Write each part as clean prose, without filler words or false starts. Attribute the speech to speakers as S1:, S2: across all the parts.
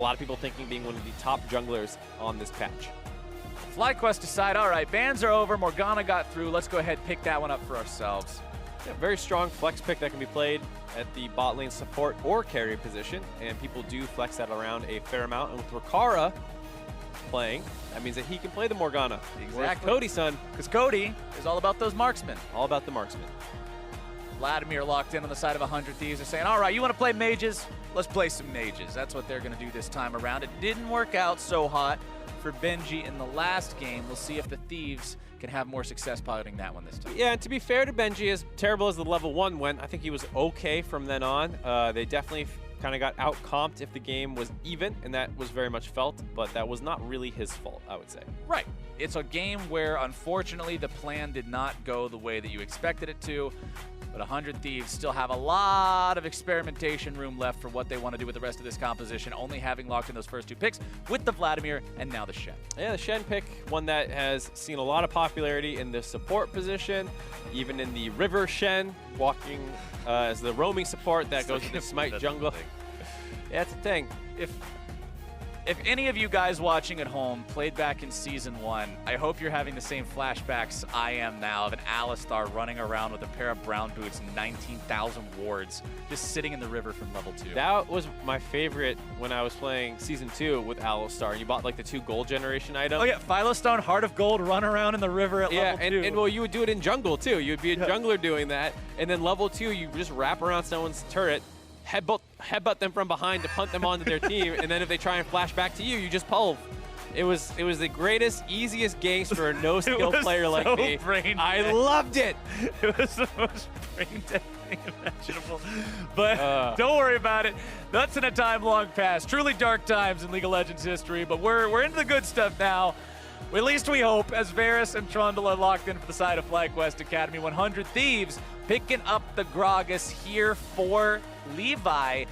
S1: A lot of people thinking being one of the top junglers on this patch.
S2: FlyQuest decide, all right, bans are over, Morgana got through, let's go ahead and pick that one up for ourselves.
S1: Yeah, very strong flex pick that can be played at the bot lane support or carry position, and people do flex that around a fair amount. And with Rikara playing, that means that he can play the Morgana.
S2: Exactly.
S1: Cody's son.
S2: Because Cody is all about those marksmen.
S1: All about the marksman.
S2: Vladimir locked in on the side of 100 Thieves. They're saying, all right, you want to play mages? Let's play some mages. That's what they're going to do this time around. It didn't work out so hot for Benji in the last game. We'll see if the Thieves can have more success piloting that one this time.
S1: Yeah, and to be fair to Benji, as terrible as the level 1 went, I think he was okay from then on. They definitely kind of got out-comped if the game was even, and that was very much felt, but that was not really his fault, I would say.
S2: Right. It's a game where, unfortunately, the plan did not go the way that you expected it to. But 100 Thieves still have a lot of experimentation room left for what they want to do with the rest of this composition, only having locked in those first 2 picks with the Vladimir and now the Shen.
S1: Yeah, the Shen pick, one that has seen a lot of popularity in the support position, even in the River Shen, walking as the roaming support that goes into Smite jungle. Yeah, it's a thing.
S2: If any of you guys watching at home played back in Season 1, I hope you're having the same flashbacks I am now of an Alistar running around with a pair of brown boots and 19,000 wards just sitting in the river from level 2.
S1: That was my favorite when I was playing Season 2 with Alistar. You bought like the 2 gold generation items.
S2: Oh yeah, Philostone, Heart of Gold, run around in the river at level 2.
S1: And well, you would do it in jungle too. You would be a jungler doing that, and then level 2, you just wrap around someone's turret, headbutt them from behind to punt them onto their team, and then if they try and flash back to you, you just pull. It was the greatest, easiest ganks for a no-skill player like me. I loved it.
S2: It was the most brain-dead thing imaginable. But don't worry about it. That's in a time long past. Truly dark times in League of Legends history, but we're into the good stuff now. At least we hope, as Varus and Trundle are locked in for the side of FlyQuest Academy. 100 Thieves picking up the Gragas here for Levi.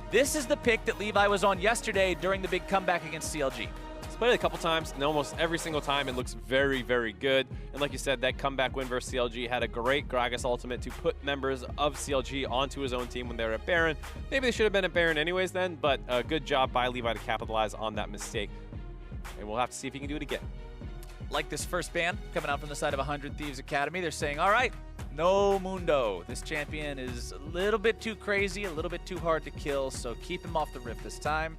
S2: This is the pick that Levi was on yesterday during the big comeback against CLG.
S1: He's played it a couple times, and almost every single time it looks very, very good. And like you said, that comeback win versus CLG had a great Gragas ultimate to put members of CLG onto his own team when they were at Baron. Maybe they should have been at Baron anyways then, but a good job by Levi to capitalize on that mistake. And we'll have to see if he can do it again.
S2: Like this first ban coming out from the side of 100 Thieves Academy, they're saying, all right, no Mundo. This champion is a little bit too crazy, a little bit too hard to kill, so keep him off the Rift this time,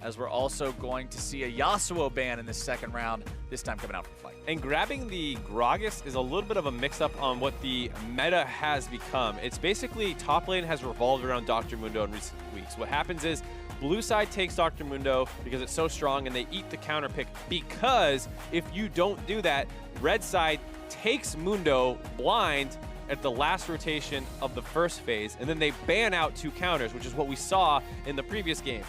S2: as we're also going to see a Yasuo ban in this second round, this time coming out from Flight.
S1: And grabbing the Gragas is a little bit of a mix-up on what the meta has become. It's basically top lane has revolved around Dr. Mundo in recent weeks. What happens is blue side takes Dr. Mundo because it's so strong, and they eat the counter pick, because if you don't do that, red side takes Mundo blind at the last rotation of the first phase, and then they ban out 2 counters, which is what we saw in the previous game.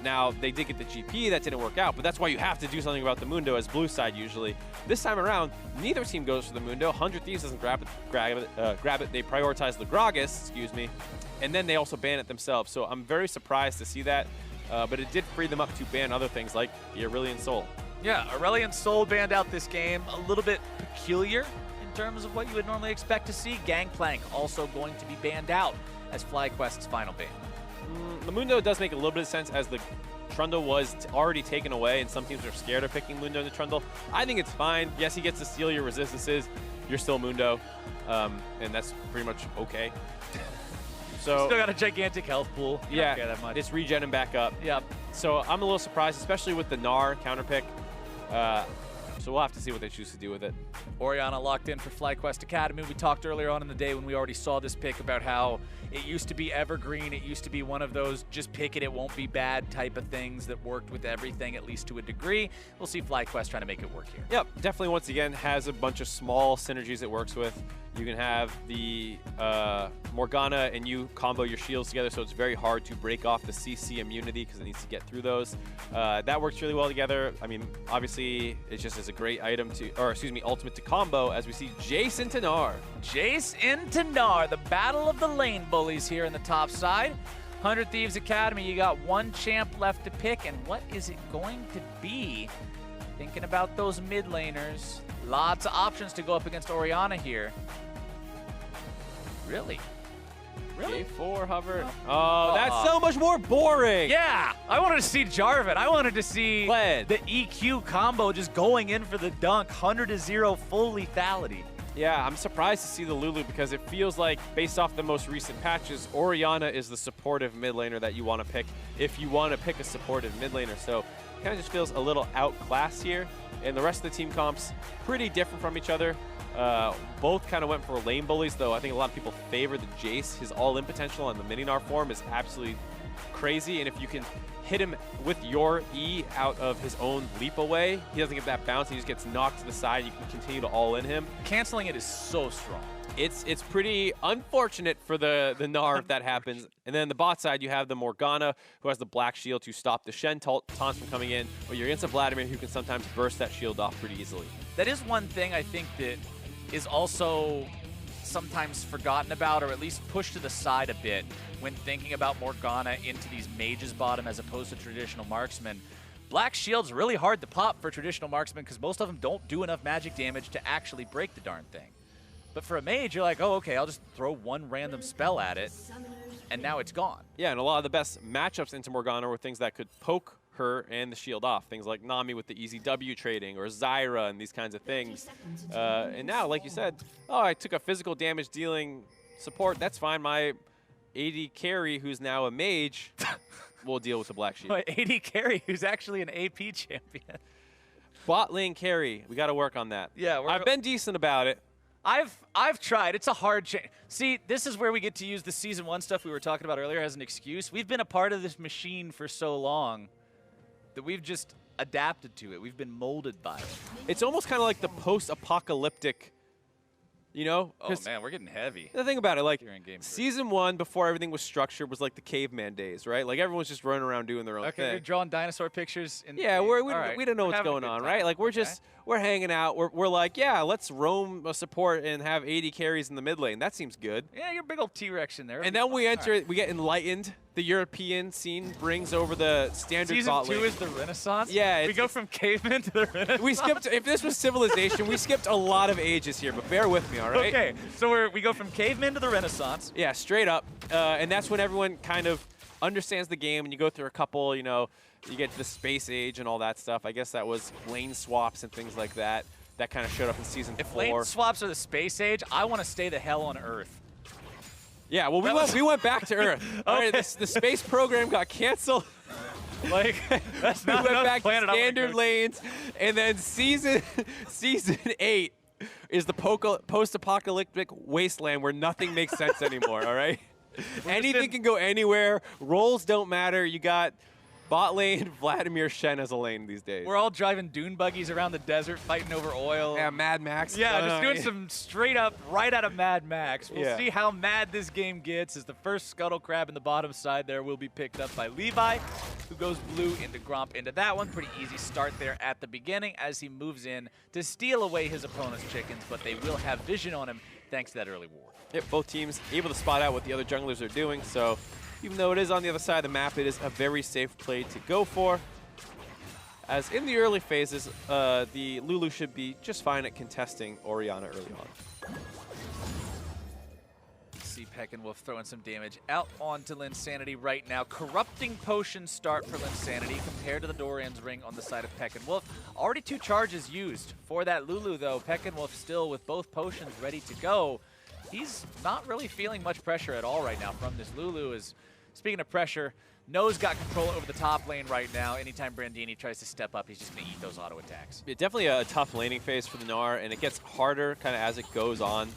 S1: Now, they did get the GP, that didn't work out, but that's why you have to do something about the Mundo as blue side usually. This time around, neither team goes for the Mundo. 100 Thieves doesn't grab it. They prioritize the Gragas, excuse me, and then they also ban it themselves. So I'm very surprised to see that, but it did free them up to ban other things like the Aurelion Soul. Yeah,
S2: Aurelion Soul banned out this game. A little bit peculiar in terms of what you would normally expect to see. Gangplank also going to be banned out as FlyQuest's final ban.
S1: The Mundo does make a little bit of sense, as the Trundle was already taken away, and some teams are scared of picking Mundo in the Trundle. I think it's fine. Yes, he gets to steal your resistances. You're still Mundo, and that's pretty much okay. So
S2: still got a gigantic health pool. You don't care that much.
S1: It's regenning back up. Yep. So I'm a little surprised, especially with the Gnar counter pick. So we'll have to see what they choose to do with it.
S2: Orianna locked in for FlyQuest Academy. We talked earlier on in the day when we already saw this pick about how it used to be evergreen. It used to be one of those just pick it, it won't be bad type of things that worked with everything, at least to a degree. We'll see FlyQuest trying to make it work here.
S1: Yep, definitely once again has a bunch of small synergies it works with. You can have the Morgana and you combo your shields together, so it's very hard to break off the CC immunity because it needs to get through those. That works really well together. I mean, obviously, it just is a great item to, or excuse me, ultimate to combo as we see Jace into Gnar.
S2: Jace into Gnar, the battle of the lane bullies here in the top side. 100 Thieves Academy, you got 1 champ left to pick, and what is it going to be? Thinking about those mid laners, lots of options to go up against Orianna here. Really? Really?
S1: J4 hover. Oh, that's so much more boring.
S2: Yeah, I wanted to see Jarvan. I wanted to see
S1: Fled.
S2: the EQ combo just going in for the dunk, 100-0 full lethality.
S1: Yeah, I'm surprised to see the Lulu because it feels like, based off the most recent patches, Orianna is the supportive mid laner that you want to pick if you want to pick a supportive mid laner. So it kind of just feels a little outclassed here. And the rest of the team comps, pretty different from each other. Both kind of went for lane bullies, though I think a lot of people favor the Jace. His all-in potential on the Mininar form is absolutely crazy, and if you can hit him with your E out of his own leap away, he doesn't get that bounce, he just gets knocked to the side, you can continue to all-in him.
S2: Canceling it is so strong.
S1: It's pretty unfortunate for the Gnar if that happens. And then the bot side, you have the Morgana, who has the black shield to stop the Shen taunts from coming in, but you're against a Vladimir who can sometimes burst that shield off pretty easily.
S2: That is one thing I think that is also sometimes forgotten about, or at least pushed to the side a bit when thinking about Morgana into these mages bottom as opposed to traditional marksmen. Black shield's really hard to pop for traditional marksmen because most of them don't do enough magic damage to actually break the darn thing. But for a mage, you're like, oh, okay, I'll just throw one random spell at it, and now it's gone.
S1: Yeah, and a lot of the best matchups into Morgana were things that could poke her and the shield off. Things like Nami with the easy W trading, or Zyra and these kinds of things. And now, like you said, oh, I took a physical damage dealing support. That's fine. My AD carry, who's now a mage, will deal with the black shield.
S2: AD carry, who's actually an AP champion.
S1: Bot lane carry. We got to work on that.
S2: Yeah,
S1: I've been decent about it.
S2: I've tried. It's a hard change. See, this is where we get to use the Season 1 stuff we were talking about earlier as an excuse. We've been a part of this machine for so long that we've just adapted to it. We've been molded by it.
S1: It's almost kind of like the post-apocalyptic, you know?
S2: Oh, man, we're getting heavy.
S1: The thing about it, like,
S2: Game
S1: Season 1, before everything was structured, was like the caveman days, right? Like, everyone's just running around doing their own thing.
S2: You're drawing dinosaur pictures.
S1: Yeah, we don't know what's going on, right? Like, we're hanging out. We're like, yeah, let's roam a support and have 80 carries in the mid lane. That seems good.
S2: Yeah, you're a big old T-Rex in there.
S1: And then we enter, we get enlightened. The European scene brings over the standard bot lane.
S2: Season 2 is the Renaissance?
S1: Yeah.
S2: We go from caveman to the Renaissance?
S1: We skipped, if this was civilization, we skipped a lot of ages here, but bear with me, all right?
S2: Okay, so we go from caveman to the Renaissance.
S1: Yeah, straight up. And that's when everyone kind of understands the game, and you go through a couple, you know, you get to the space age and all that stuff. I guess that was lane swaps and things like that. That kind of showed up in Season 4.
S2: If lane swaps are the space age, I want to stay the hell on Earth.
S1: Yeah, well, we went back to Earth. All right, the space program got canceled.
S2: Like, that's not
S1: we went back
S2: planet
S1: to standard lanes, and then season 8 is the post-apocalyptic wasteland where nothing makes sense anymore. All right, anything can go anywhere. Roles don't matter. You got bot lane, Vladimir Shen as a lane these days.
S2: We're all driving dune buggies around the desert, fighting over oil.
S1: Yeah, Mad Max.
S2: Yeah, just doing some straight up, right out of Mad Max. We'll see how mad this game gets as the first Scuttle Crab in the bottom side there will be picked up by Levi, who goes blue into Gromp into that one. Pretty easy start there at the beginning as he moves in to steal away his opponent's chickens, but they will have vision on him thanks to that early war.
S1: Yep, both teams able to spot out what the other junglers are doing, so even though it is on the other side of the map, it is a very safe play to go for. As in the early phases, the Lulu should be just fine at contesting Orianna early on.
S2: See Peckinwolf throwing some damage out onto Linsanity right now. Corrupting Potion start for Linsanity compared to the Dorian's Ring on the side of Peckinwolf. Already 2 charges used for that Lulu, though. Peckinwolf still with both potions ready to go. He's not really feeling much pressure at all right now from this Lulu. Speaking of pressure, No's got control over the top lane right now. Anytime Brandini tries to step up, he's just going to eat those auto attacks.
S1: Yeah, definitely a tough laning phase for the Gnar, and it gets harder kind of as it goes on.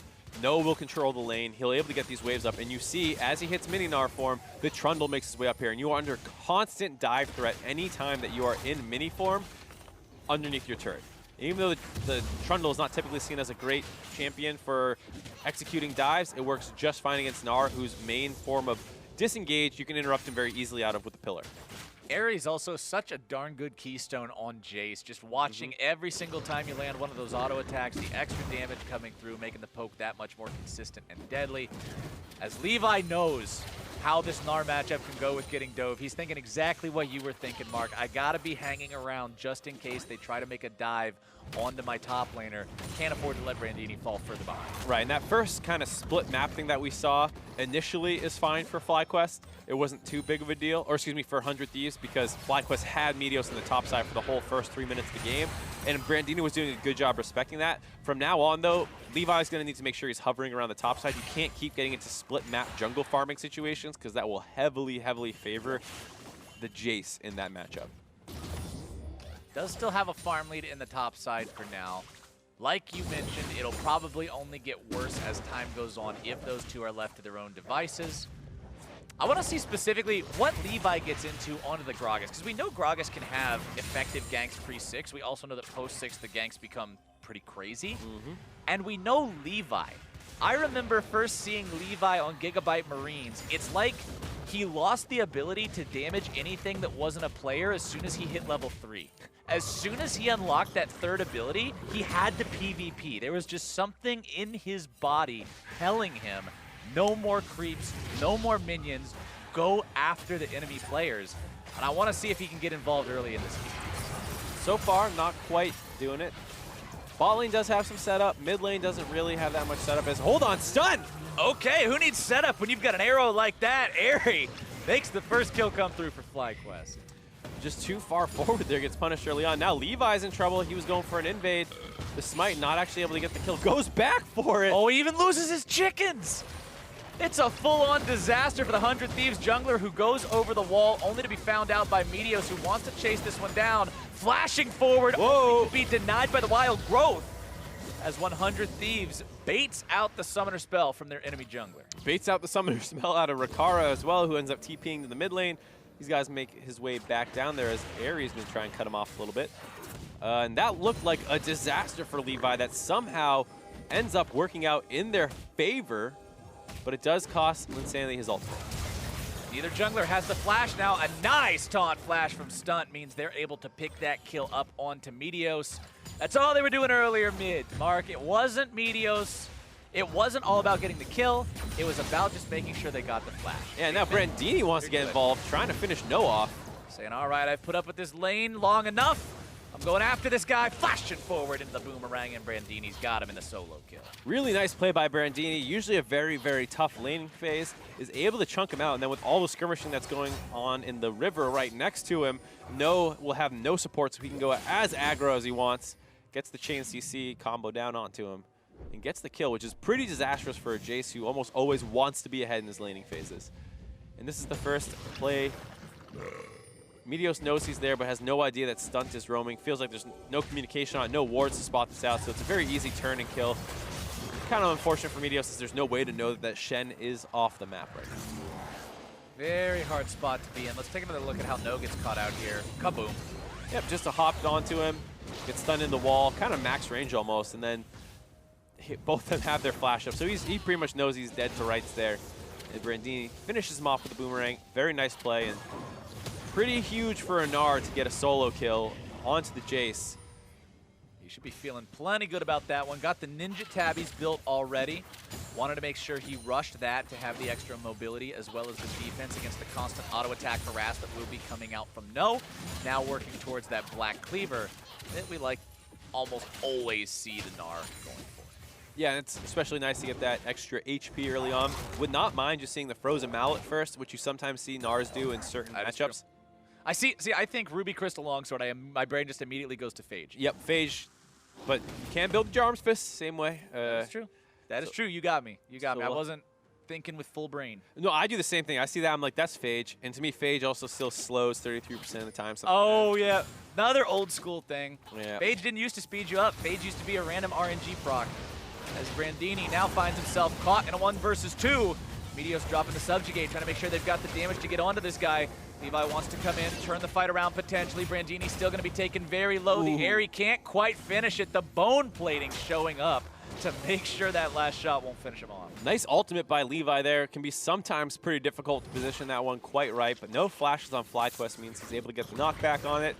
S1: No will control the lane. He'll be able to get these waves up, and you see as he hits mini Gnar form, the Trundle makes his way up here, and you are under constant dive threat anytime that you are in mini form underneath your turret. Even though the Trundle is not typically seen as a great champion for executing dives, it works just fine against Gnar, whose main form of disengage you can interrupt him very easily out of with the pillar.
S2: Ares also such a darn good keystone on Jace. Just watching every single time you land one of those auto attacks, the extra damage coming through, making the poke that much more consistent and deadly. As Levi knows how this Gnar matchup can go with getting dove. He's thinking exactly what you were thinking, Mark. I gotta be hanging around just in case they try to make a dive onto my top laner. Can't afford to let Brandini fall further behind.
S1: Right, and that first kind of split map thing that we saw initially is fine for FlyQuest. It wasn't too big of a deal, or excuse me, for 100 Thieves, because FlyQuest had Meteos in the top side for the whole first 3 minutes of the game, and Brandini was doing a good job respecting that. From now on, though, Levi's going to need to make sure he's hovering around the top side. You can't keep getting into split map jungle farming situations, because that will heavily, heavily favor the Jace in that matchup.
S2: Does still have a farm lead in the top side for now. Like you mentioned, it'll probably only get worse as time goes on if those two are left to their own devices. I want to see specifically what Levi gets into onto the Gragas, because we know Gragas can have effective ganks pre-6. We also know that post-6 the ganks become pretty crazy. And we know Levi. I remember first seeing Levi on Gigabyte Marines. It's like he lost the ability to damage anything that wasn't a player as soon as he hit level 3. As soon as he unlocked that third ability, he had to PvP. There was just something in his body telling him, no more creeps, no more minions, go after the enemy players. And I want to see if he can get involved early in this game.
S1: So far, not quite doing it. Bot lane does have some setup. Mid lane doesn't really have that much setup. Hold on, stun!
S2: Okay, who needs setup when you've got an arrow like that? Airy makes the first kill come through for FlyQuest.
S1: Just too far forward there, gets punished early on. Now Levi's in trouble. He was going for an invade. The Smite not actually able to get the kill. Goes back for it.
S2: Oh, he even loses his chickens. It's a full-on disaster for the 100 Thieves jungler who goes over the wall only to be found out by Meteos, who wants to chase this one down. Flashing forward, only to be denied by the wild growth as 100 Thieves baits out the summoner spell from their enemy jungler.
S1: Baits out the summoner spell out of Rakara as well, who ends up TPing to the mid lane. These guys make his way back down there as Ares going to try and cut him off a little bit. And that looked like a disaster for Levi that somehow ends up working out in their favor, but it does cost Linsanity his ultimate.
S2: Neither jungler has the flash now. A nice taunt flash from Stunt means they're able to pick that kill up onto Meteos. That's all they were doing earlier mid, Mark. It wasn't Meteos. It wasn't all about getting the kill. It was about just making sure they got the flash.
S1: Yeah, now Brandini wants to get involved, trying to finish No off.
S2: Saying, all right, I've put up with this lane long enough. I'm going after this guy, flashing forward into the boomerang, and Brandini's got him in the solo kill.
S1: Really nice play by Brandini. Usually a very, very tough laning phase. Is able to chunk him out, and then with all the skirmishing that's going on in the river right next to him, No will have no support, so he can go as aggro as he wants. Gets the chain CC combo down onto him, and gets the kill, which is pretty disastrous for a Jace who almost always wants to be ahead in his laning phases. And this is the first play. Meteos knows he's there, but has no idea that Stunt is roaming. Feels like there's no communication on it, no wards to spot this out, so it's a very easy turn and kill. Kind of unfortunate for Meteos, as there's no way to know that Shen is off the map right now.
S2: Very hard spot to be in. Let's take another look at how No gets caught out here. Kaboom.
S1: Yep, just a hopped onto him, gets stunned in the wall, kind of max range almost, and then both of them have their flash up. So he pretty much knows he's dead to rights there. And Brandini finishes him off with a boomerang. Very nice play, and pretty huge for a Gnar to get a solo kill onto the Jace.
S2: He should be feeling plenty good about that one. Got the ninja tabbies built already. Wanted to make sure he rushed that to have the extra mobility as well as the defense against the constant auto attack harass that will be coming out from No. Now working towards that black cleaver that we like almost always see the Gnar going for.
S1: Yeah, and it's especially nice to get that extra HP early on. Would not mind just seeing the frozen mallet first, which you sometimes see Gnars do in certain matchups.
S2: I think Ruby Crystal Longsword, my brain just immediately goes to Phage.
S1: Yep, Phage. But you can build Jarm's Fist same way.
S2: That's true. That is true. You got me. You got me. I wasn't thinking with full brain.
S1: No, I do the same thing. I see that, I'm like, that's Phage. And to me, Phage also still slows 33% of the time.
S2: Oh, yeah. Another old school thing.
S1: Yeah.
S2: Phage didn't used to speed you up. Phage used to be a random RNG proc. As Brandini now finds himself caught in a 1 versus 2. Meteos dropping the subjugate, trying to make sure they've got the damage to get onto this guy. Levi wants to come in, turn the fight around potentially. Brandini's still going to be taken very low.
S1: Ooh.
S2: The Airy can't quite finish it. The bone plating showing up to make sure that last shot won't finish him off.
S1: Nice ultimate by Levi there. Can be sometimes pretty difficult to position that one quite right, but no flashes on FlyQuest means he's able to get the knockback on it.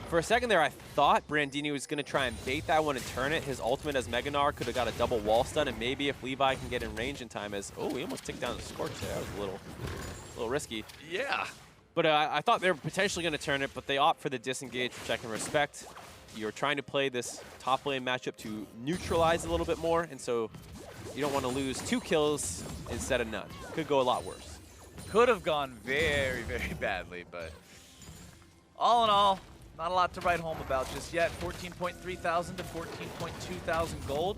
S1: For a second there, I thought Brandini was going to try and bait that one and turn it. His ultimate as Mega Gnar could have got a double wall stun, and maybe if Levi can get in range in time as... Oh, he almost took down the Scorch there. That was a little A little risky.
S2: Yeah.
S1: But I thought they were potentially going to turn it, but they opt for the disengage, which I can respect. You're trying to play this top lane matchup to neutralize a little bit more, and so you don't want to lose 2 kills instead of none. Could go a lot worse.
S2: Could have gone very, very badly, but all in all, not a lot to write home about just yet. 14.3 thousand to 14.2 thousand gold.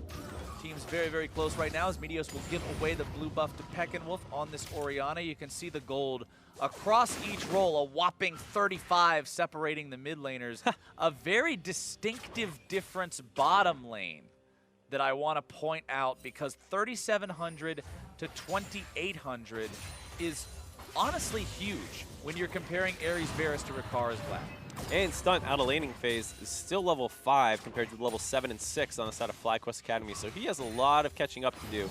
S2: Team's very, very close right now as Meteos will give away the blue buff to Peckinwolf on this Orianna. You can see the gold across each roll, a whopping 35 separating the mid laners. A very distinctive difference bottom lane that I want to point out, because 3,700 to 2,800 is honestly huge when you're comparing Ares Varus to Ricara's Black.
S1: And Stunt out of laning phase is still level 5 compared to level 7 and 6 on the side of FlyQuest Academy, so he has a lot of catching up to do.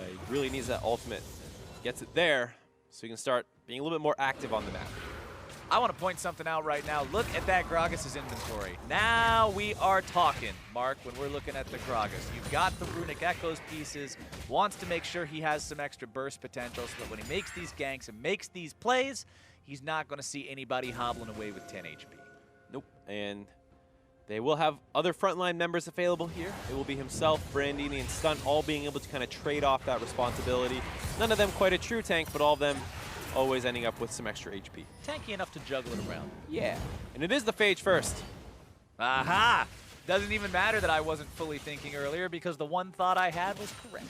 S1: He really needs that ultimate. Gets it there, so he can start being a little bit more active on the map.
S2: I want to point something out right now. Look at that Gragas' inventory. Now we are talking, Mark, when we're looking at the Gragas. You've got the Runic Echoes pieces, wants to make sure he has some extra burst potential so that when he makes these ganks and makes these plays, he's not going to see anybody hobbling away with 10 HP.
S1: Nope. And they will have other frontline members available here. It will be himself, Brandini, and Stunt all being able to kind of trade off that responsibility. None of them quite a true tank, but all of them always ending up with some extra HP.
S2: Tanky enough to juggle it around.
S1: Yeah. And it is the Phage first.
S2: Aha! Doesn't even matter that I wasn't fully thinking earlier, because the one thought I had was correct.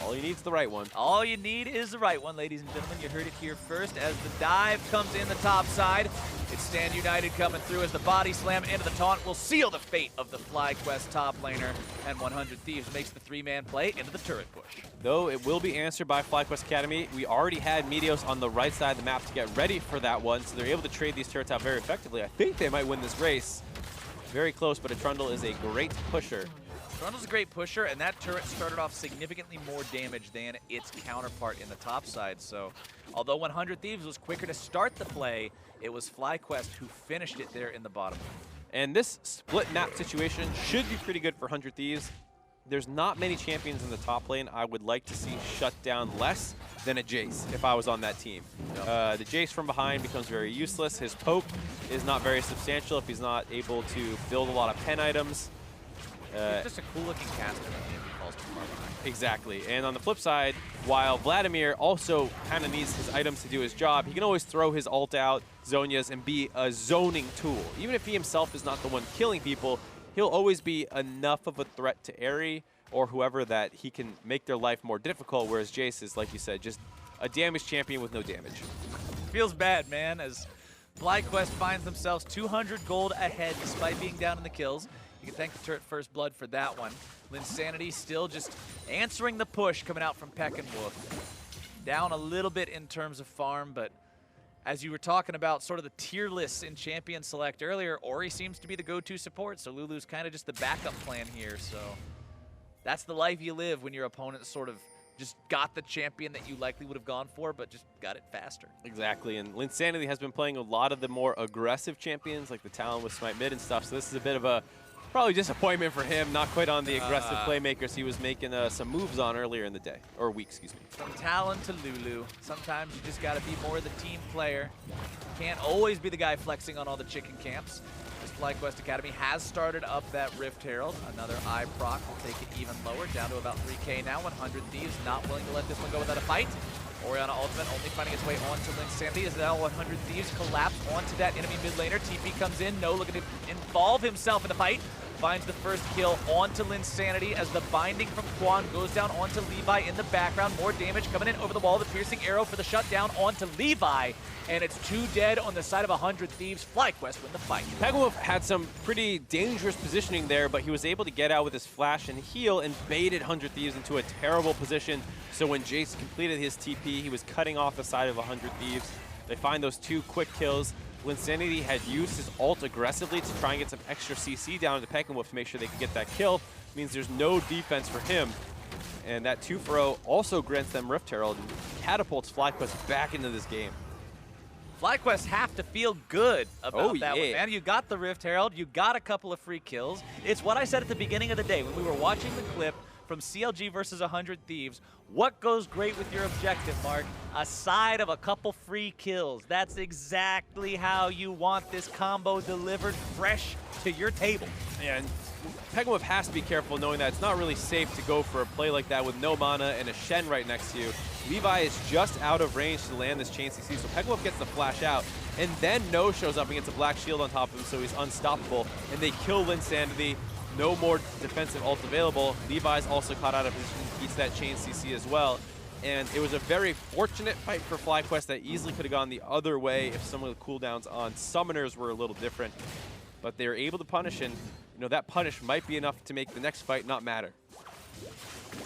S1: All you need is the right one.
S2: All you need is the right one, ladies and gentlemen. You heard it here first as the dive comes in the top side. It's Stand United coming through as the body slam into the taunt will seal the fate of the FlyQuest top laner. And 100 Thieves makes the 3-man play into the turret push.
S1: Though it will be answered by FlyQuest Academy, we already had Meteos on the right side of the map to get ready for that one, so they're able to trade these turrets out very effectively. I think they might win this race. Very close, but a Trundle is a great pusher.
S2: Trundle's a great pusher, and that turret started off significantly more damage than its counterpart in the top side. So, although 100 Thieves was quicker to start the play, it was FlyQuest who finished it there in the bottom.
S1: And this split map situation should be pretty good for 100 Thieves. There's not many champions in the top lane I would like to see shut down less than a Jace if I was on that team. Yep. The Jace from behind becomes very useless. His poke is not very substantial if he's not able to build a lot of pen items.
S2: He's just a cool-looking caster if he falls too far behind.
S1: Exactly. And on the flip side, while Vladimir also kind of needs his items to do his job, he can always throw his ult out, Zhonya's, and be a zoning tool. Even if he himself is not the one killing people, he'll always be enough of a threat to Aerie or whoever that he can make their life more difficult, whereas Jace is, like you said, just a damage champion with no damage.
S2: Feels bad, man, as FlyQuest finds themselves 200 gold ahead despite being down in the kills. You can thank the turret First Blood for that one. Linsanity still just answering the push coming out from Peckinwolf. Down a little bit in terms of farm, but as you were talking about sort of the tier lists in Champion Select earlier, Ori seems to be the go-to support, so Lulu's kind of just the backup plan here. So that's the life you live when your opponent sort of just got the champion that you likely would have gone for, but just got it faster.
S1: Exactly, and Linsanity has been playing a lot of the more aggressive champions, like the Talon with Smite Mid and stuff, so this is a bit of a probably disappointment for him, not quite on the aggressive playmakers he was making some moves on earlier in the day, or week, excuse me.
S2: From Talon to Lulu, sometimes you just got to be more the team player. Can't always be the guy flexing on all the chicken camps. This FlyQuest Academy has started up that Rift Herald. Another eye proc will take it even lower, down to about 3K now. 100 Thieves not willing to let this one go without a fight. Orianna ultimate only finding its way onto Linsanity as now 100 Thieves collapse onto that enemy mid laner. TP comes in, no looking to involve himself in the fight. Finds the first kill onto Linsanity as the binding from Quan goes down onto Levi in the background. More damage coming in over the wall. The piercing arrow for the shutdown onto Levi. And it's 2 dead on the side of 100 Thieves. FlyQuest win the fight.
S1: Peckinwolf had some pretty dangerous positioning there, but he was able to get out with his flash and heal and baited 100 Thieves into a terrible position. So when Jace completed his TP, he was cutting off the side of 100 Thieves. They find those 2 quick kills. Linsanity had used his ult aggressively to try and get some extra CC down to Peckinwolf to make sure they could get that kill. Means there's no defense for him. And that 2-for-0 also grants them Rift Herald and catapults FlyQuest back into this game.
S2: FlyQuest have to feel good about that one,
S1: yeah.
S2: man. You got the Rift Herald, you got a couple of free kills. It's what I said at the beginning of the day when we were watching the clip from CLG versus 100 Thieves. What goes great with your objective, Mark? A side of a couple free kills. That's exactly how you want this combo delivered fresh to your table.
S1: Yeah, and Pegamwhip has to be careful knowing that it's not really safe to go for a play like that with no mana and a Shen right next to you. Levi is just out of range to land this chain CC, so Pegamwhip gets the flash out, and then No shows up and gets a black shield on top of him, so he's unstoppable, and they kill Linsanity. No more defensive ult available. Levi's also caught out of position, eats that chain CC as well. And it was a very fortunate fight for FlyQuest that easily could have gone the other way if some of the cooldowns on summoners were a little different. But they were able to punish, and that punish might be enough to make the next fight not matter.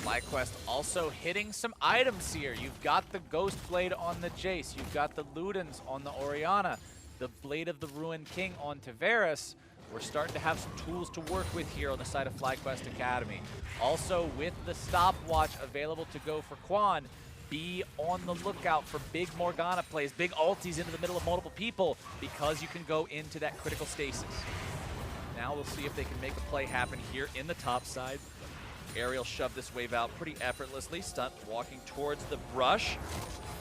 S2: FlyQuest also hitting some items here. You've got the Ghost Blade on the Jace. You've got the Ludens on the Orianna. The Blade of the Ruined King on Tavares. We're starting to have some tools to work with here on the side of FlyQuest Academy. Also, with the stopwatch available to go for Quan, be on the lookout for big Morgana plays, big ultis into the middle of multiple people, because you can go into that critical stasis. Now we'll see if they can make a play happen here in the top side. Ariel shoved this wave out pretty effortlessly. Stunt walking towards the brush.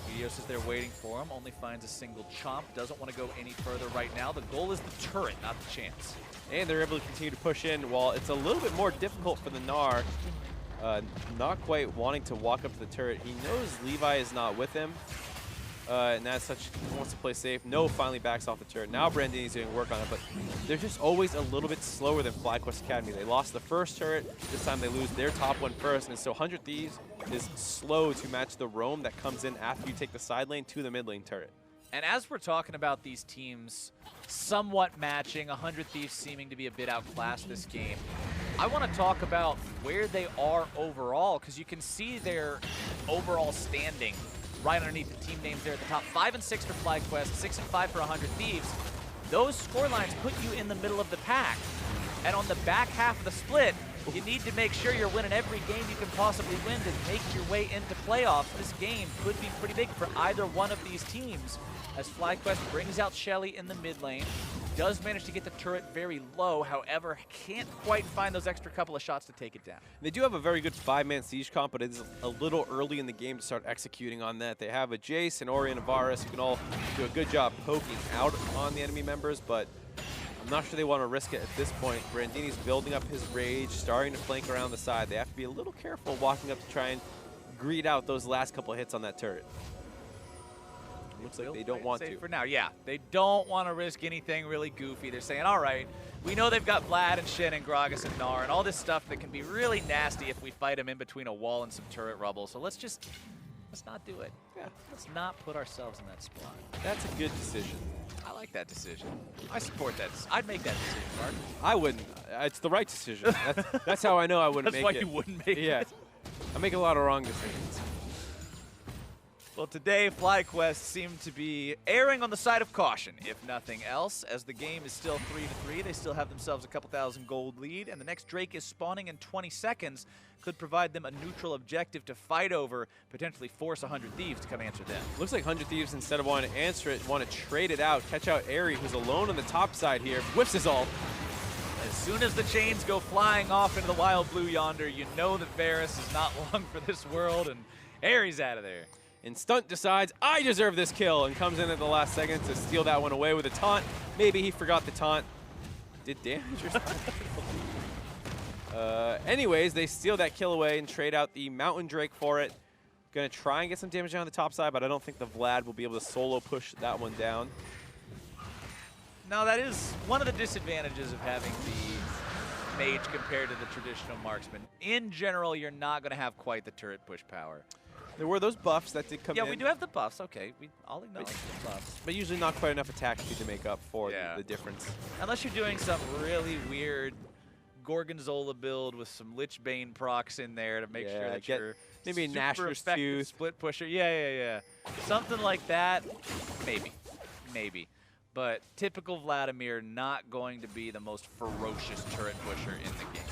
S2: Helios is there waiting for him, only finds a single chomp, doesn't want to go any further right now. The goal is the turret, not the chance.
S1: And they're able to continue to push in while it's a little bit more difficult for the Gnar. Not quite wanting to walk up to the turret. He knows Levi is not with him. And as such, he wants to play safe. No finally backs off the turret. Now Brandini's doing work on it, but they're just always a little bit slower than FlyQuest Academy. They lost the first turret. This time they lose their top one first. And so 100 Thieves is slow to match the roam that comes in after you take the side lane to the mid lane turret.
S2: And as we're talking about these teams somewhat matching, 100 Thieves seeming to be a bit outclassed this game, I want to talk about where they are overall, because you can see their overall standing right underneath the team names there at the top. 5 and 6 for FlyQuest, 6 and 5 for 100 Thieves. Those score lines put you in the middle of the pack. And on the back half of the split, you need to make sure you're winning every game you can possibly win to make your way into playoffs. This game could be pretty big for either one of these teams, as FlyQuest brings out Shelly in the mid lane, does manage to get the turret very low, however, can't quite find those extra couple of shots to take it down.
S1: They do have a very good 5-man siege comp, but it's a little early in the game to start executing on that. They have a Jace, and Ori, and a Varus who can all do a good job poking out on the enemy members, but I'm not sure they want to risk it at this point. Brandini's building up his rage, starting to flank around the side. They have to be a little careful walking up to try and greet out those last couple of hits on that turret. Looks like they don't want to.
S2: For now, yeah. They don't want to risk anything really goofy. They're saying, all right, we know they've got Vlad and Shen and Gragas and Gnar and all this stuff that can be really nasty if we fight them in between a wall and some turret rubble. So let's not do it. Yeah. Let's not put ourselves in that spot.
S1: That's a good decision.
S2: I like that decision. I support that. I'd make that decision, Mark.
S1: I wouldn't. It's the right decision. That's how I know I wouldn't make it.
S2: That's why you wouldn't make it.
S1: Yeah. I make a lot of wrong decisions.
S2: Well, today, FlyQuest seem to be erring on the side of caution, if nothing else. As the game is still 3-3, they still have themselves a couple thousand gold lead, and the next Drake is spawning in 20 seconds. Could provide them a neutral objective to fight over, potentially force 100 Thieves to come answer them.
S1: Looks like 100 Thieves, instead of wanting to answer it, want to trade it out, catch out Airy, who's alone on the top side here, whiffs his ult.
S2: As soon as the chains go flying off into the wild blue yonder, you know that Varus is not long for this world, and Airy's out of there.
S1: And Stunt decides, I deserve this kill, and comes in at the last second to steal that one away with a taunt. Maybe he forgot the taunt. Did damage or something? Anyways, they steal that kill away and trade out the Mountain Drake for it. Gonna try and get some damage on the top side, but I don't think the Vlad will be able to solo push that one down.
S2: No, that is one of the disadvantages of having the mage compared to the traditional marksman. In general, you're not gonna have quite the turret push power.
S1: There were those buffs that did come in.
S2: Yeah, we do have the buffs. Okay, I'll acknowledge the buffs.
S1: But usually not quite enough attack speed to make up for the difference.
S2: Unless you're doing some really weird Gorgonzola build with some Lich Bane procs in there to make sure that you're
S1: maybe a
S2: super
S1: Nashor's
S2: effective
S1: Tooth.
S2: split pusher. Yeah. Something like that, maybe. But typical Vladimir, not going to be the most ferocious turret pusher in the game.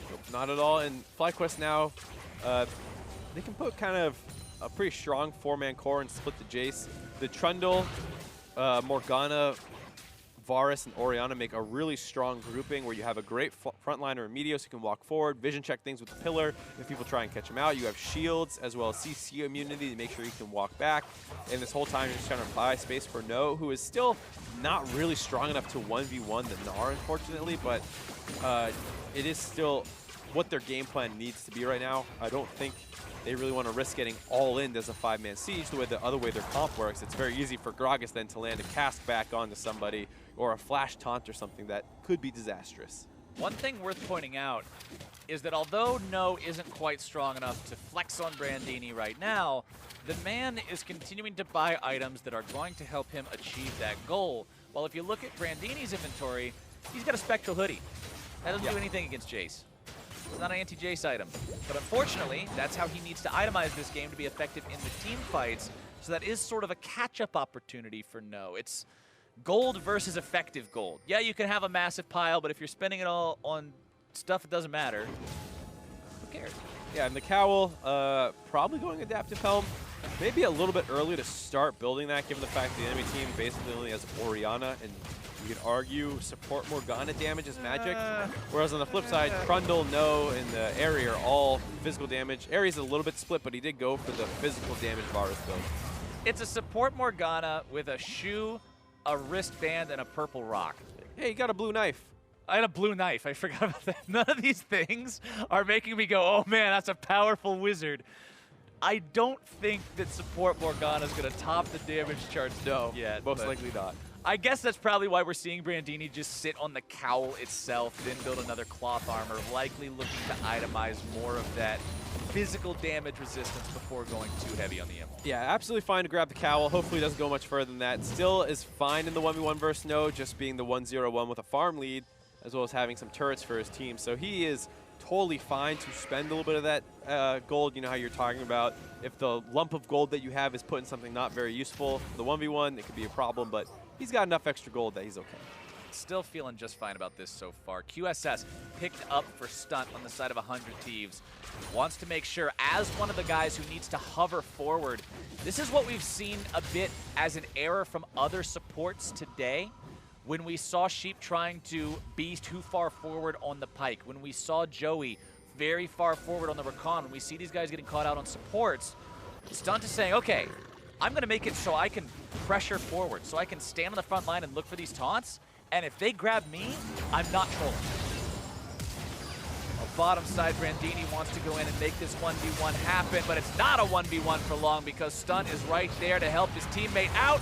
S1: Nope, not at all. And FlyQuest now, they can put kind of a pretty strong 4-man core and split the Jace. The Trundle, Morgana Varus and Orianna make a really strong grouping where you have a great frontliner and Meteos who can walk forward, vision check things with the pillar if people try and catch him out. You have shields as well as CC immunity to make sure he can walk back. And this whole time you're just trying to buy space for No, who is still not really strong enough to 1v1 the Gnar, unfortunately, but it is still what their game plan needs to be right now. I don't think they really want to risk getting all in as a 5-man siege the other way their comp works. It's very easy for Gragas then to land a cast back onto somebody or a flash taunt or something that could be disastrous.
S2: One thing worth pointing out is that although No isn't quite strong enough to flex on Brandini right now, the man is continuing to buy items that are going to help him achieve that goal. Well, if you look at Brandini's inventory, he's got a Spectral Hoodie. That doesn't do anything against Jace. It's not an anti-Jace item. But unfortunately, that's how he needs to itemize this game to be effective in the team fights. So that is sort of a catch-up opportunity for No. It's gold versus effective gold. Yeah, you can have a massive pile, but if you're spending it all on stuff that doesn't matter, who cares?
S1: Yeah, and the Cowl, probably going Adaptive Helm. Maybe a little bit early to start building that, given the fact the enemy team basically only has Orianna, and you can argue support Morgana damage is magic. Whereas on the flip side, Trundle, No, and the Aerie are all physical damage. Aerie's a little bit split, but he did go for the physical damage Varus build.
S2: It's a support Morgana with a shoe, a wristband, and a purple rock.
S1: Hey, you got a blue knife.
S2: I had a blue knife. I forgot about that. None of these things are making me go, oh man, that's a powerful wizard. I don't think that support Morgana is going to top the damage charts yet.
S1: Most likely not.
S2: I guess that's probably why we're seeing Brandini just sit on the cowl itself, then build another cloth armor, likely looking to itemize more of that physical damage resistance before going too heavy on the imp.
S1: Yeah, absolutely fine to grab the Cowl. Hopefully it doesn't go much further than that. Still is fine in the 1v1 versus No, just being the 1-0-1 with a farm lead, as well as having some turrets for his team. So he is totally fine to spend a little bit of that gold. You know how you're talking about if the lump of gold that you have is put in something not very useful. For the 1v1, it could be a problem, but he's got enough extra gold that he's okay.
S2: Still feeling just fine about this so far. QSS picked up for Stunt on the side of 100 Thieves. Wants to make sure, as one of the guys who needs to hover forward, this is what we've seen a bit as an error from other supports today. When we saw Sheep trying to be too far forward on the Pike, when we saw Joey very far forward on the Recon, when we see these guys getting caught out on supports, Stunt is saying, okay, I'm going to make it so I can pressure forward, so I can stand on the front line and look for these taunts, and if they grab me, I'm not trolling. Bottom side, Brandini wants to go in and make this 1v1 happen, but it's not a 1v1 for long because Stunt is right there to help his teammate out.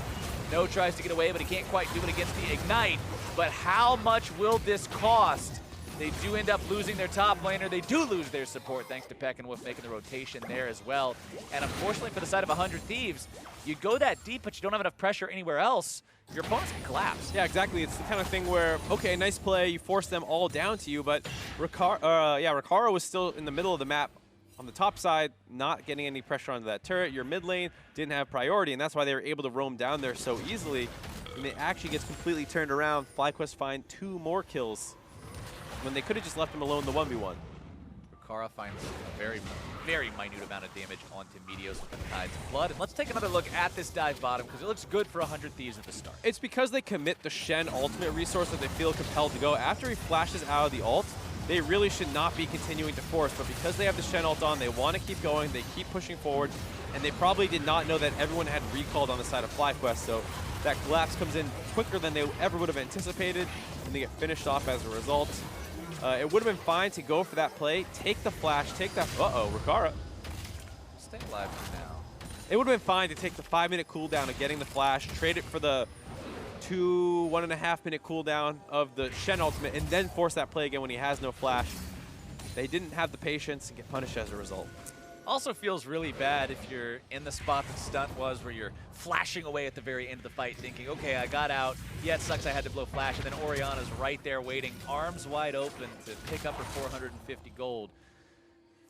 S2: No tries to get away, but he can't quite do it against the Ignite. But how much will this cost? They do end up losing their top laner. They do lose their support, thanks to Peck and Wolf making the rotation there as well. And unfortunately for the side of 100 Thieves, you go that deep, but you don't have enough pressure anywhere else. Your opponents can collapse.
S1: Yeah, exactly. It's the kind of thing where, okay, nice play, you force them all down to you, but Ricaro was still in the middle of the map on the top side, not getting any pressure onto that turret. Your mid lane didn't have priority, and that's why they were able to roam down there so easily. And it actually gets completely turned around. FlyQuest find 2 more kills when they could have just left him alone in the 1v1.
S2: Ricaro finds a very, very minute amount of damage onto Meteos with the Tide's Blood. And let's take another look at this dive bottom, because it looks good for 100 Thieves at the start.
S1: It's because they commit the Shen ultimate resource that they feel compelled to go. After he flashes out of the ult, they really should not be continuing to force, but because they have the Shen ult on, they want to keep going, they keep pushing forward, and they probably did not know that everyone had recalled on the side of FlyQuest, so that collapse comes in quicker than they ever would have anticipated, and they get finished off as a result. It would have been fine to go for that play, take the flash, take that, Ricaro.
S2: Stay alive for now.
S1: It would have been fine to take the 5-minute cooldown of getting the flash, trade it for the 1.5 minute cooldown of the Shen ultimate, and then force that play again when he has no flash. They didn't have the patience and get punished as a result.
S2: Also feels really bad if you're in the spot that Stunt was, where you're flashing away at the very end of the fight thinking, okay, I got out. Yeah, it sucks I had to blow flash. And then Orianna's right there waiting, arms wide open to pick up her 450 gold.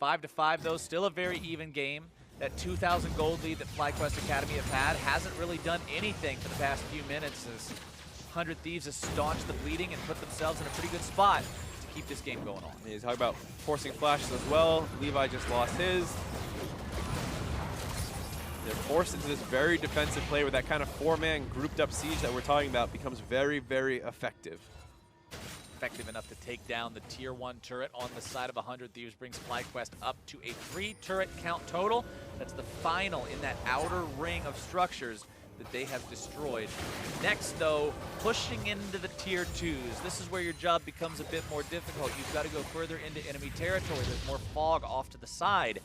S2: 5-5 though, still a very even game. That 2,000 gold lead that FlyQuest Academy have had hasn't really done anything for the past few minutes, as 100 Thieves has staunched the bleeding and put themselves in a pretty good spot to keep this game going on.
S1: He's talking about forcing flashes as well. Levi just lost his. They're forced into this very defensive play where that kind of 4-man grouped up siege that we're talking about becomes very, very effective.
S2: Effective enough to take down the tier 1 turret on the side of 100 Thieves, brings FlyQuest up to a 3 turret count total. That's the final in that outer ring of structures that they have destroyed. Next, though, pushing into the tier 2s. This is where your job becomes a bit more difficult. You've got to go further into enemy territory. There's more fog off to the side.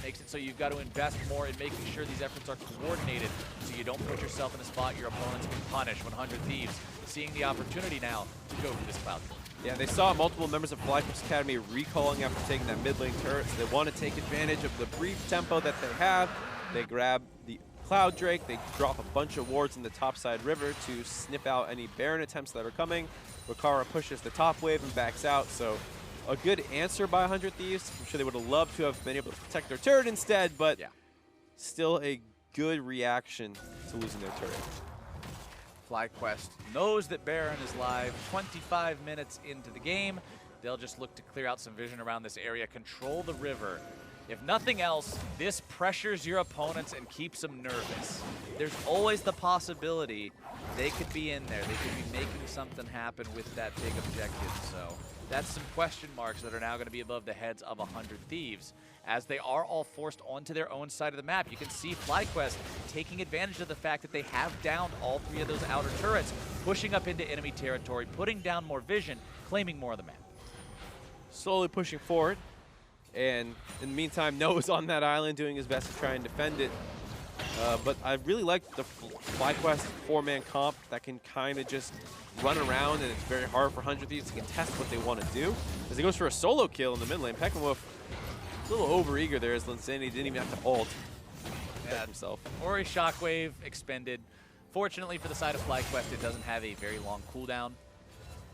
S2: Makes it so you've got to invest more in making sure these efforts are coordinated so you don't put yourself in a spot your opponents can punish. 100 Thieves seeing the opportunity now to go for this cloud.
S1: Yeah, they saw multiple members of FlyQuest Academy recalling after taking that mid lane turret, so they want to take advantage of the brief tempo that they have. They grab the Cloud Drake, they drop a bunch of wards in the topside river to snip out any Baron attempts that are coming. Rakara pushes the top wave and backs out, so a good answer by 100 Thieves. I'm sure they would have loved to have been able to protect their turret instead, but yeah, still a good reaction to losing their turret.
S2: FlyQuest knows that Baron is live 25 minutes into the game. They'll just look to clear out some vision around this area, control the river. If nothing else, this pressures your opponents and keeps them nervous. There's always the possibility they could be in there. They could be making something happen with that big objective. So that's some question marks that are now going to be above the heads of 100 Thieves, as they are all forced onto their own side of the map. You can see FlyQuest taking advantage of the fact that they have downed all 3 of those outer turrets, pushing up into enemy territory, putting down more vision, claiming more of the map.
S1: Slowly pushing forward. And in the meantime, Noah's on that island doing his best to try and defend it. But I really like the FlyQuest 4-man comp that can kind of just run around, and it's very hard for 100 Thieves to contest what they want to do. As he goes for a solo kill in the mid lane, Pekkenwolf a little over-eager there as Linsanity didn't even have to ult himself.
S2: Ori Shockwave expended. Fortunately for the side of FlyQuest, it doesn't have a very long cooldown.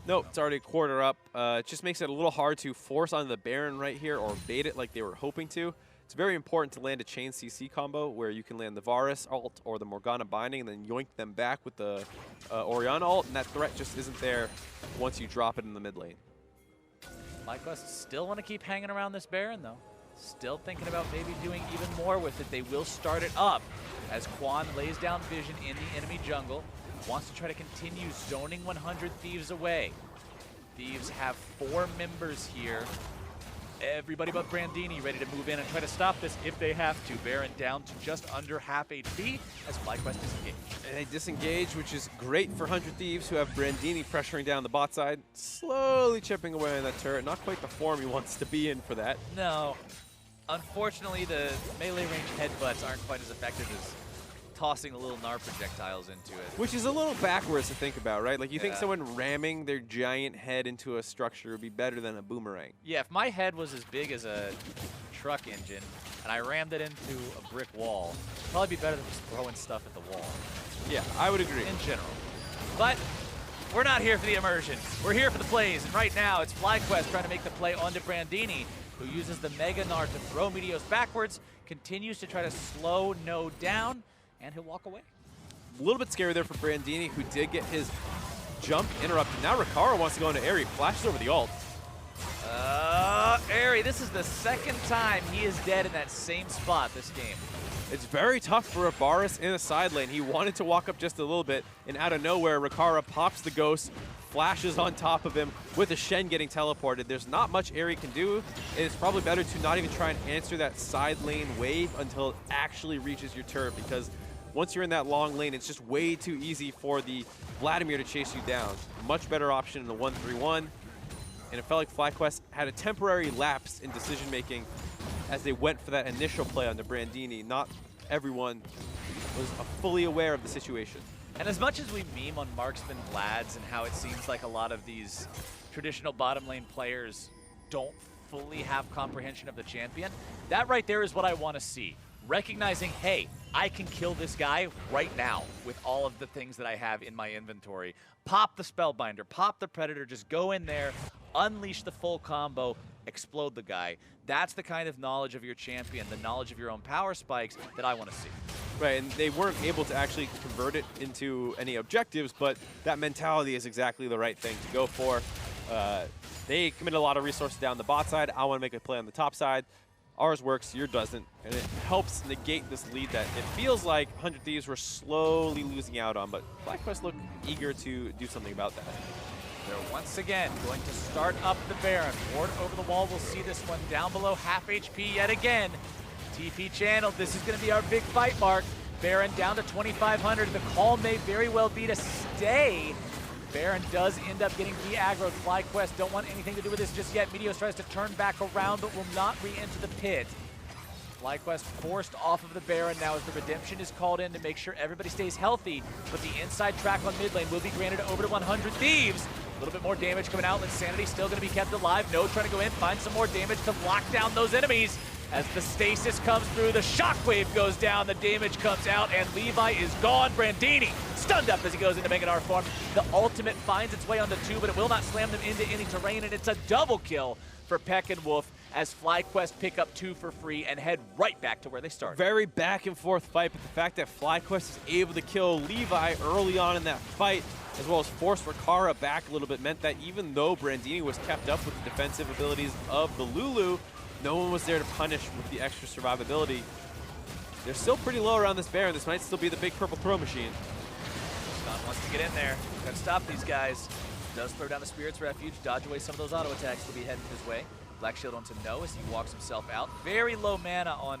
S1: Nope, it's already a quarter up. It just makes it a little hard to force on the Baron right here or bait it like they were hoping to. It's very important to land a chain CC combo where you can land the Varus ult or the Morgana binding and then yoink them back with the Orianna ult, and that threat just isn't there once you drop it in the mid lane.
S2: FlyQuest still want to keep hanging around this Baron, though. Still thinking about maybe doing even more with it. They will start it up as Quan lays down vision in the enemy jungle. Wants to try to continue zoning 100 Thieves away. Thieves have 4 members here. Everybody but Brandini ready to move in and try to stop this if they have to. Baron down to just under half HP as FlyQuest disengage.
S1: And they disengage, which is great for 100 Thieves, who have Brandini pressuring down the bot side, slowly chipping away on that turret. Not quite the form he wants to be in for that.
S2: No. Unfortunately, the melee range headbutts aren't quite as effective as tossing the little Gnar projectiles into it.
S1: Which is a little backwards to think about, right? Like, you think someone ramming their giant head into a structure would be better than a boomerang.
S2: Yeah, if my head was as big as a truck engine and I rammed it into a brick wall, it'd probably be better than just throwing stuff at the wall.
S1: Yeah, I would agree.
S2: In general. But we're not here for the immersion. We're here for the plays, and right now it's FlyQuest trying to make the play onto Brandini, who uses the Mega Gnar to throw Meteos backwards, continues to try to slow No down, and he'll walk away.
S1: A little bit scary there for Brandini, who did get his jump interrupted. Now Rakara wants to go into Aerie, flashes over the ult.
S2: Aerie, this is the second time he is dead in that same spot this game.
S1: It's very tough for a Varus in a side lane. He wanted to walk up just a little bit, and out of nowhere, Rakara pops the ghost, flashes on top of him with a Shen getting teleported. There's not much Aerie can do. It's probably better to not even try and answer that side lane wave until it actually reaches your turret, because once you're in that long lane, it's just way too easy for the Vladimir to chase you down. Much better option in the 1-3-1. And it felt like FlyQuest had a temporary lapse in decision-making as they went for that initial play on the Brandini. Not everyone was fully aware of the situation.
S2: And as much as we meme on Marksman Vlads and how it seems like a lot of these traditional bottom lane players don't fully have comprehension of the champion, that right there is what I want to see. Recognizing, hey, I can kill this guy right now with all of the things that I have in my inventory. Pop the Spellbinder, pop the Predator, just go in there, unleash the full combo, explode the guy. That's the kind of knowledge of your champion, the knowledge of your own power spikes that I want to see.
S1: Right, and they weren't able to actually convert it into any objectives, but that mentality is exactly the right thing to go for. They committed a lot of resources down the bot side. I want to make a play on the top side. Ours works, yours doesn't, and it helps negate this lead that it feels like 100 Thieves were slowly losing out on, but FlyQuest look eager to do something about that.
S2: They're once again going to start up the Baron. Ward over the wall, we'll see this one down below, half HP yet again. TP channel, this is going to be our big fight, Mark. Baron down to 2,500. The call may very well be to stay. Baron does end up getting de-aggroed. FlyQuest don't want anything to do with this just yet. Meteos tries to turn back around, but will not re-enter the pit. FlyQuest forced off of the Baron now as the redemption is called in to make sure everybody stays healthy, but the inside track on mid lane will be granted over to 100 Thieves. A little bit more damage coming out. Insanity still going to be kept alive. No trying to go in, find some more damage to lock down those enemies. As the stasis comes through, the shockwave goes down, the damage comes out, and Levi is gone. Brandini stunned up as he goes into Mega Gnar form. The ultimate finds its way onto 2, but it will not slam them into any terrain, and it's a double kill for Peck and Wolf as FlyQuest pick up 2 for free and head right back to where they started.
S1: Very back and forth fight, but the fact that FlyQuest was able to kill Levi early on in that fight, as well as force Rikara back a little bit, meant that even though Brandini was kept up with the defensive abilities of the Lulu, no one was there to punish with the extra survivability. They're still pretty low around this Baron. This might still be the big purple throw machine.
S2: Scott wants to get in there. Gotta stop these guys. Does throw down the Spirit's Refuge, dodge away some of those auto attacks to be heading his way. Black Shield onto No as he walks himself out. Very low mana on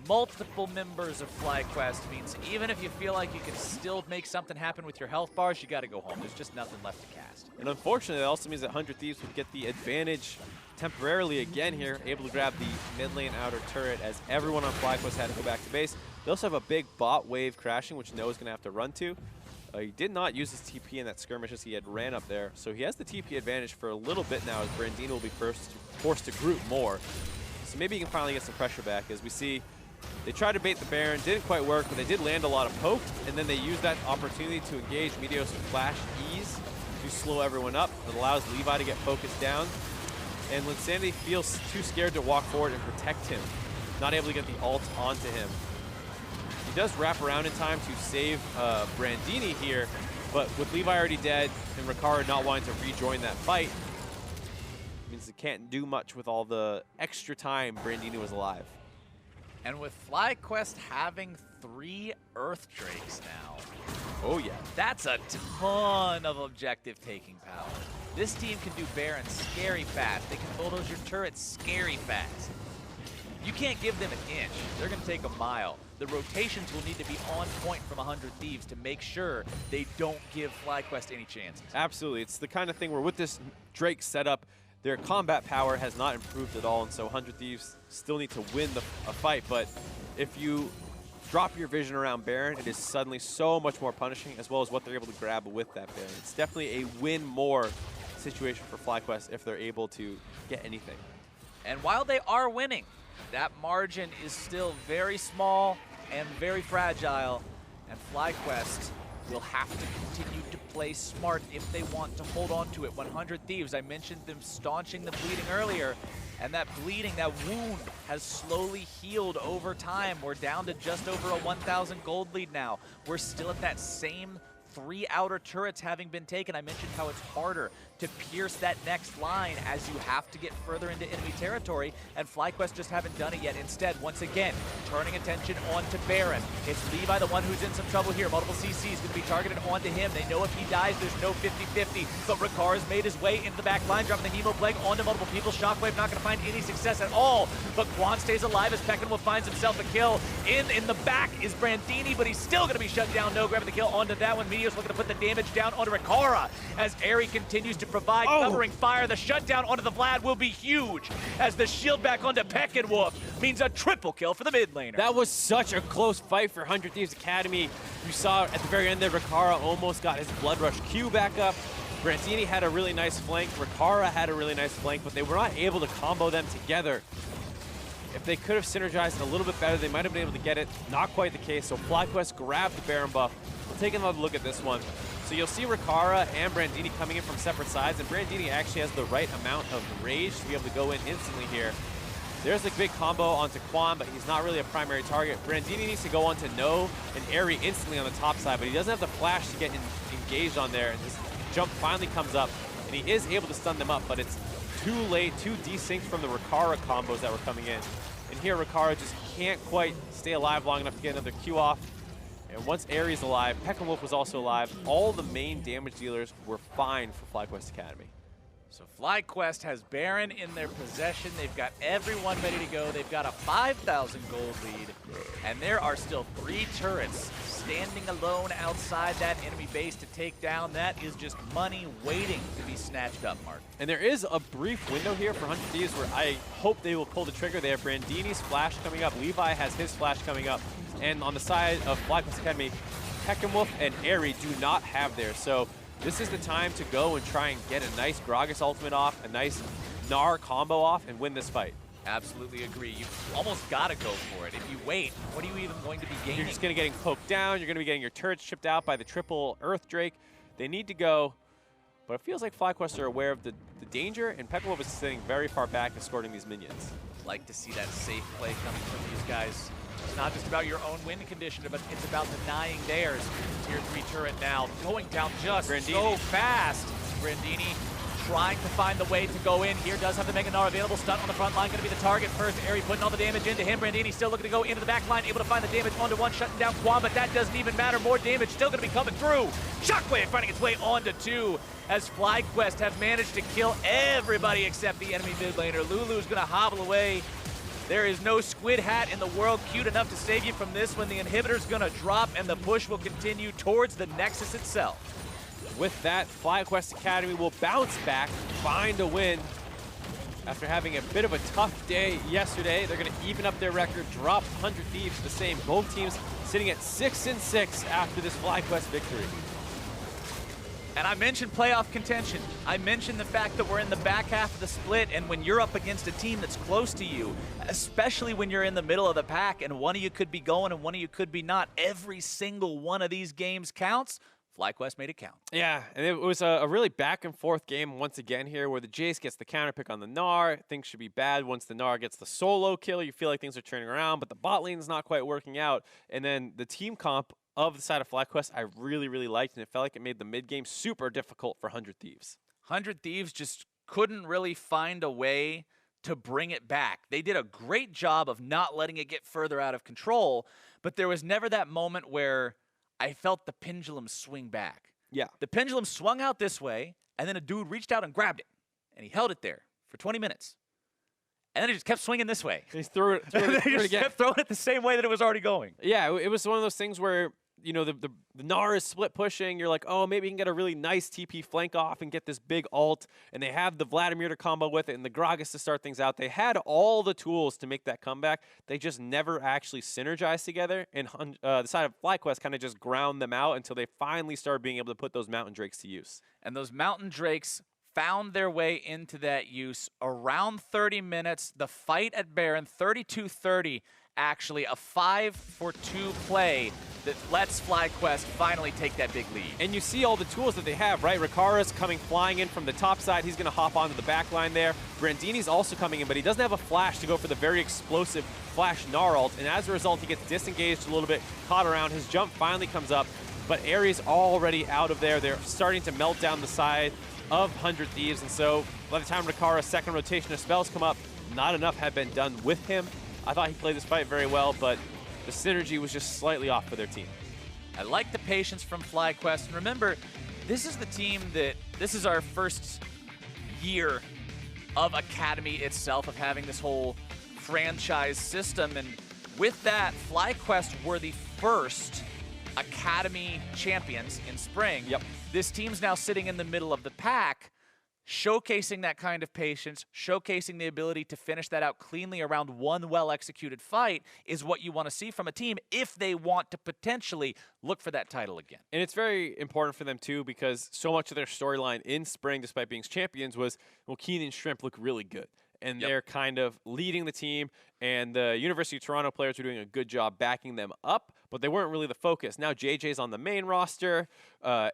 S2: multiple members of FlyQuest means even if you feel like you can still make something happen with your health bars, you gotta go home. There's just nothing left to cast.
S1: And unfortunately, that also means that 100 Thieves would get the advantage temporarily again here, able to grab the mid lane outer turret as everyone on FlyQuest had to go back to base. They also have a big bot wave crashing, which Noah's going to have to run to. He did not use his TP in that skirmish as he had ran up there, so he has the TP advantage for a little bit now as Brandino will be forced to group more. So maybe he can finally get some pressure back. As we see, they tried to bait the Baron, didn't quite work, but they did land a lot of poke, and then they used that opportunity to engage Meteos with Flash Ease to slow everyone up. It allows Levi to get focused down. And Insanity feels too scared to walk forward and protect him, not able to get the ult onto him. He does wrap around in time to save Brandini here, but with Levi already dead and Rikara not wanting to rejoin that fight, it means they can't do much with all the extra time Brandini was alive.
S2: And with FlyQuest having 3 Earth Drakes now,
S1: oh yeah,
S2: that's a ton of objective taking power. This team can do Baron scary fast. They can bulldoze your turrets scary fast. You can't give them an inch. They're going to take a mile. The rotations will need to be on point from 100 Thieves to make sure they don't give FlyQuest any chances.
S1: Absolutely. It's the kind of thing where with this Drake setup, their combat power has not improved at all, and so 100 Thieves still need to win a fight. But if you drop your vision around Baron, it is suddenly so much more punishing, as well as what they're able to grab with that Baron. It's definitely a win more situation for FlyQuest if they're able to get anything.
S2: And while they are winning, that margin is still very small and very fragile, and FlyQuest will have to continue to play smart if they want to hold on to it. 100 Thieves, I mentioned them staunching the bleeding earlier, and that bleeding, that wound, has slowly healed over time. We're down to just over a 1,000 gold lead now. We're still at that same 3 outer turrets having been taken. I mentioned how it's harder to pierce that next line as you have to get further into enemy territory, and FlyQuest just haven't done it yet. Instead, once again, turning attention onto Baron. It's Levi, the one who's in some trouble here. Multiple CCs going to be targeted onto him. They know if he dies, there's no 50-50, but Rikara's made his way into the back line, dropping the Hemo Plague onto multiple people. Shockwave not going to find any success at all, but Quan stays alive as Peckinwolf finds himself a kill. In the back is Brandini, but he's still going to be shut down. No grabbing the kill onto that one. Meteos looking to put the damage down onto Rikara as Airy continues to provide covering fire. The shutdown onto the Vlad will be huge as the shield back onto Peckinwolf means a triple kill for the mid laner.
S1: That was such a close fight for 100 Thieves Academy. You saw at the very end there, Rikara almost got his Blood Rush Q back up. Brandini had a really nice flank. Rikara had a really nice flank, but they were not able to combo them together. If they could have synergized a little bit better, they might have been able to get it. Not quite the case, so FlyQuest grabbed the Baron buff. We'll take another look at this one. So you'll see Rikara and Brandini coming in from separate sides, and Brandini actually has the right amount of rage to be able to go in instantly here. There's a big combo onto Quan, but he's not really a primary target. Brandini needs to go onto No and Airy instantly on the top side, but he doesn't have the flash to get engaged on there, and his jump finally comes up, and he is able to stun them up, but it's too late, too desynced from the Rikara combos that were coming in. And here Rikara just can't quite stay alive long enough to get another Q off. And once Ares alive, Peckinwolf was also alive. All the main damage dealers were fine for FlyQuest Academy.
S2: So FlyQuest has Baron in their possession. They've got everyone ready to go. They've got a 5,000 gold lead. And there are still 3 turrets standing alone outside that enemy base to take down. That is just money waiting to be snatched up, Mark.
S1: And there is a brief window here for 100 Thieves where I hope they will pull the trigger. They have Brandini's flash coming up. Levi has his flash coming up. And on the side of FlyQuest Academy, Peckinwolf and Airy do not have theirs. So this is the time to go and try and get a nice Gragas ultimate off, a nice Gnar combo off, and win this fight.
S2: Absolutely agree. You almost got to go for it. If you wait, what are you even going to be gaining?
S1: You're just going to getting poked down. You're going to be getting your turrets chipped out by the triple Earth Drake. They need to go, but it feels like FlyQuest are aware of the danger, and Peckinwolf is sitting very far back escorting these minions.
S2: Like to see that safe play coming from these guys. It's not just about your own win condition, but it's about denying theirs. Tier 3 turret now going down just so fast. Brandini trying to find the way to go in here. Does have the Mega Gnar available. Stunt on the front line, going to be the target first. Airy putting all the damage into him. Brandini still looking to go into the back line, able to find the damage onto one, shutting down Quan, but that doesn't even matter. More damage still going to be coming through. Shockwave finding its way onto 2 as FlyQuest have managed to kill everybody except the enemy mid laner. Lulu's going to hobble away. There is no squid hat in the world cute enough to save you from this when the inhibitor's gonna drop and the push will continue towards the Nexus itself.
S1: With that, FlyQuest Academy will bounce back, find a win. After having a bit of a tough day yesterday, they're gonna even up their record, drop 100 Thieves to the same. Both teams sitting at 6-6 after this FlyQuest victory.
S2: And I mentioned playoff contention. I mentioned the fact that we're in the back half of the split, and when you're up against a team that's close to you, especially when you're in the middle of the pack and one of you could be going and one of you could be not, every single one of these games counts. FlyQuest made it count.
S1: Yeah, and it was a really back and forth game once again here where the Jace gets the counter pick on the Gnar. Things should be bad. Once the Gnar gets the solo kill, you feel like things are turning around, but the bot lane is not quite working out. And then the team comp of the side of FlyQuest, I really, really liked, and it felt like it made the mid-game super difficult for 100 Thieves.
S2: 100 Thieves just couldn't really find a way to bring it back. They did a great job of not letting it get further out of control, but there was never that moment where I felt the pendulum swing back.
S1: Yeah. The
S2: pendulum swung out this way, and then a dude reached out and grabbed it, and he held it there for 20 minutes. And then it just kept swinging this way.
S1: He threw it again.
S2: Kept throwing it the same way that it was already going.
S1: Yeah, it was one of those things where, you know, the Gnar is split pushing. You're like, oh, maybe you can get a really nice TP flank off and get this big ult. And they have the Vladimir to combo with it and the Gragas to start things out. They had all the tools to make that comeback. They just never actually synergized together. And the side of FlyQuest kind of just ground them out until they finally started being able to put those Mountain Drakes to use.
S2: And those Mountain Drakes found their way into that use around 30 minutes. The fight at Baron, 32-30, actually a 5-for-2 play that lets FlyQuest finally take that big lead.
S1: And you see all the tools that they have, right? Rikara's coming flying in from the top side. He's going to hop onto the back line there. Brandini's also coming in, but he doesn't have a flash to go for the very explosive flash Gnar ult. And as a result, he gets disengaged a little bit, caught around. His jump finally comes up, but Ares already out of there. They're starting to melt down the side of 100 Thieves, and so by the time Rikara's second rotation of spells come up, not enough had been done with him. I thought he played this fight very well, but the synergy was just slightly off for their team.
S2: I like the patience from FlyQuest, and remember, this is the team that, this is our first year of Academy itself, of having this whole franchise system, and with that, FlyQuest were the first Academy champions in spring.
S1: Yep.
S2: This team's now sitting in the middle of the pack, showcasing that kind of patience, showcasing the ability to finish that out cleanly around one well-executed fight is what you want to see from a team if they want to potentially look for that title again.
S1: And it's very important for them, too, because so much of their storyline in spring, despite being champions, was, well, Keen and Shrimp look really good. And they're kind of leading the team, and the University of Toronto players are doing a good job backing them up, but they weren't really the focus. Now JJ's on the main roster.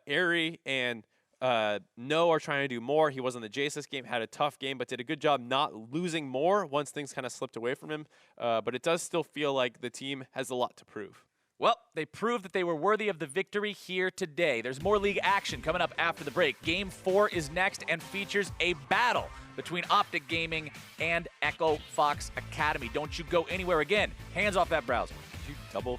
S1: Airy and No are trying to do more. He was on the Jace this game, had a tough game, but did a good job not losing more once things kind of slipped away from him. But it does still feel like the team has a lot to prove.
S2: Well, they proved that they were worthy of the victory here today. There's more league action coming up after the break. Game 4 is next and features a battle between Optic Gaming and Echo Fox Academy. Don't you go anywhere again. Hands off that browser.